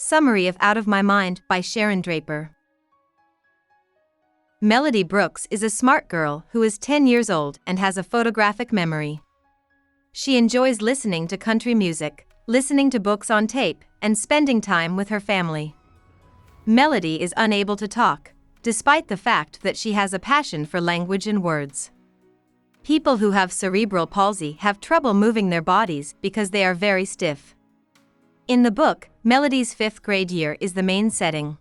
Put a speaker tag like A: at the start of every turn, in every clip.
A: Summary of Out of My Mind by Sharon Draper. Melody Brooks is a smart girl who is 10 years old and has a photographic memory. She enjoys listening to country music, listening to books on tape, and spending time with her family. Melody is unable to talk, despite the fact that she has a passion for language and words. People who have cerebral palsy have trouble moving their bodies because they are very stiff. In the book, Melody's 5th grade year is the main setting.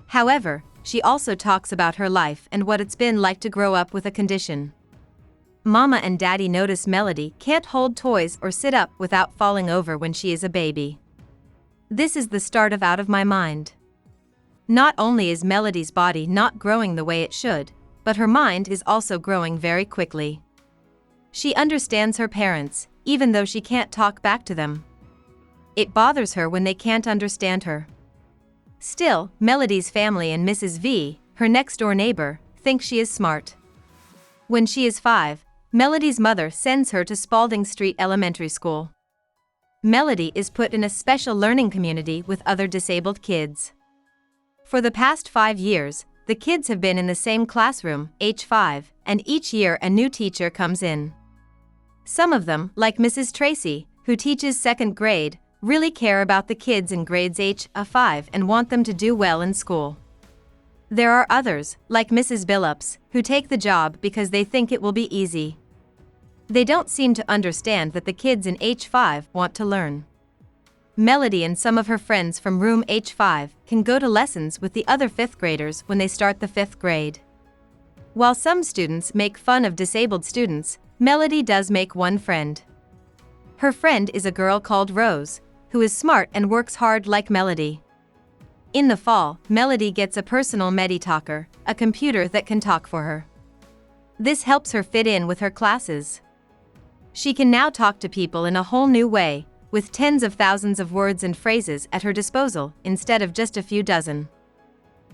A: However, she also talks about her life and what it's been like to grow up with a condition. Mama and Daddy notice Melody can't hold toys or sit up without falling over when she is a baby. This is the start of Out of My Mind. Not only is Melody's body not growing the way it should, but her mind is also growing very quickly. She understands her parents, even though she can't talk back to them. It bothers her when they can't understand her. Still, Melody's family and Mrs. V, her next-door neighbor, think she is smart. When she is 5, Melody's mother sends her to Spalding Street Elementary School. Melody is put in a special learning community with other disabled kids. For the past 5 years, the kids have been in the same classroom, H5, and each year a new teacher comes in. Some of them, like Mrs. Tracy, who teaches 2nd grade, really care about the kids in grades H5 and want them to do well in school. There are others, like Mrs. Billups, who take the job because they think it will be easy. They don't seem to understand that the kids in H5 want to learn. Melody and some of her friends from room H5 can go to lessons with the other 5th graders when they start the 5th grade. While some students make fun of disabled students, Melody does make one friend. Her friend is a girl called Rose, who is smart and works hard like Melody. In the fall, Melody gets a personal Meditalker, a computer that can talk for her. This helps her fit in with her classes. She can now talk to people in a whole new way, with tens of thousands of words and phrases at her disposal instead of just a few dozen.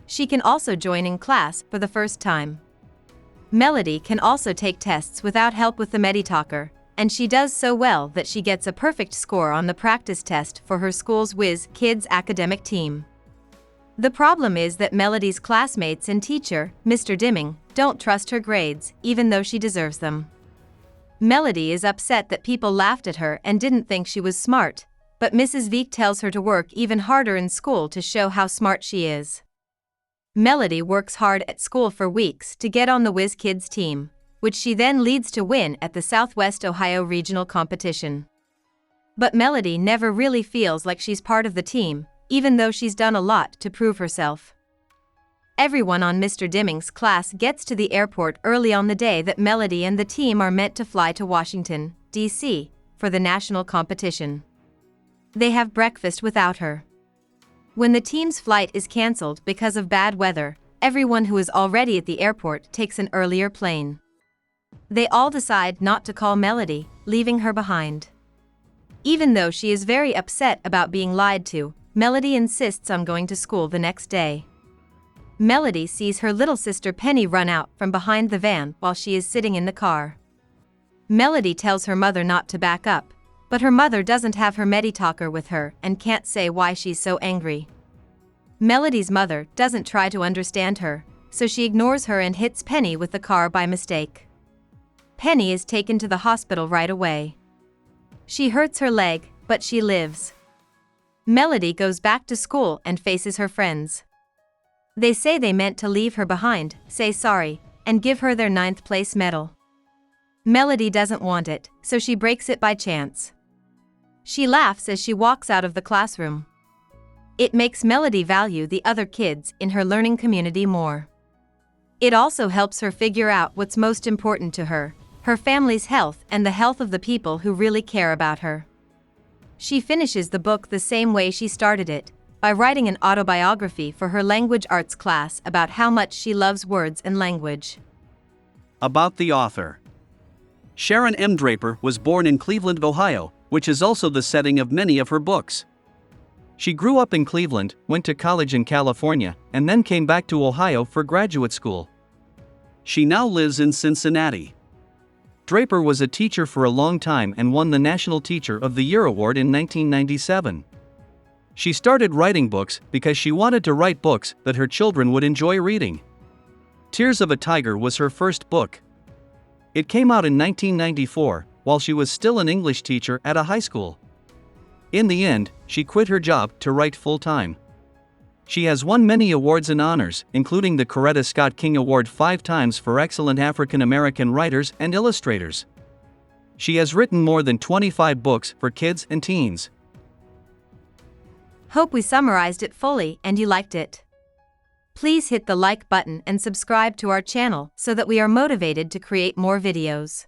A: She can also join in class for the first time. Melody can also take tests without help with the Meditalker, and she does so well that she gets a perfect score on the practice test for her school's Whiz Kids academic team. The problem is that Melody's classmates and teacher, Mr. Dimming, don't trust her grades, even though she deserves them. Melody is upset that people laughed at her and didn't think she was smart, but Mrs. V tells her to work even harder in school to show how smart she is. Melody works hard at school for weeks to get on the Whiz Kids team, which she then leads to win at the Southwest Ohio Regional Competition. But Melody never really feels like she's part of the team, even though she's done a lot to prove herself. Everyone on Mr. Dimming's class gets to the airport early on the day that Melody and the team are meant to fly to Washington, D.C., for the national competition. They have breakfast without her. When the team's flight is canceled because of bad weather, everyone who is already at the airport takes an earlier plane. They all decide not to call Melody, leaving her behind. Even though she is very upset about being lied to, Melody insists on going to school the next day. Melody sees her little sister Penny run out from behind the van while she is sitting in the car. Melody tells her mother not to back up, but her mother doesn't have her Meditalker with her and can't say why she's so angry. Melody's mother doesn't try to understand her, so she ignores her and hits Penny with the car by mistake. Penny is taken to the hospital right away. She hurts her leg, but she lives. Melody goes back to school and faces her friends. They say they meant to leave her behind, say sorry, and give her their 9th place medal. Melody doesn't want it, so she breaks it by chance. She laughs as she walks out of the classroom. It makes Melody value the other kids in her learning community more. It also helps her figure out what's most important to her family's health and the health of the people who really care about her. She finishes the book the same way she started it, by writing an autobiography for her language arts class about how much she loves words and language.
B: About the author. Sharon M. Draper was born in Cleveland, Ohio, which is also the setting of many of her books. She grew up in Cleveland, went to college in California, and then came back to Ohio for graduate school. She now lives in Cincinnati. Draper was a teacher for a long time and won the National Teacher of the Year award in 1997. She started writing books because she wanted to write books that her children would enjoy reading. Tears of a Tiger was her first book. It came out in 1994, while she was still an English teacher at a high school. In the end, she quit her job to write full-time. She has won many awards and honors, including the Coretta Scott King Award 5 times for excellent African American writers and illustrators. She has written more than 25 books for kids and teens.
A: Hope we summarized it fully and you liked it. Please hit the like button and subscribe to our channel so that we are motivated to create more videos.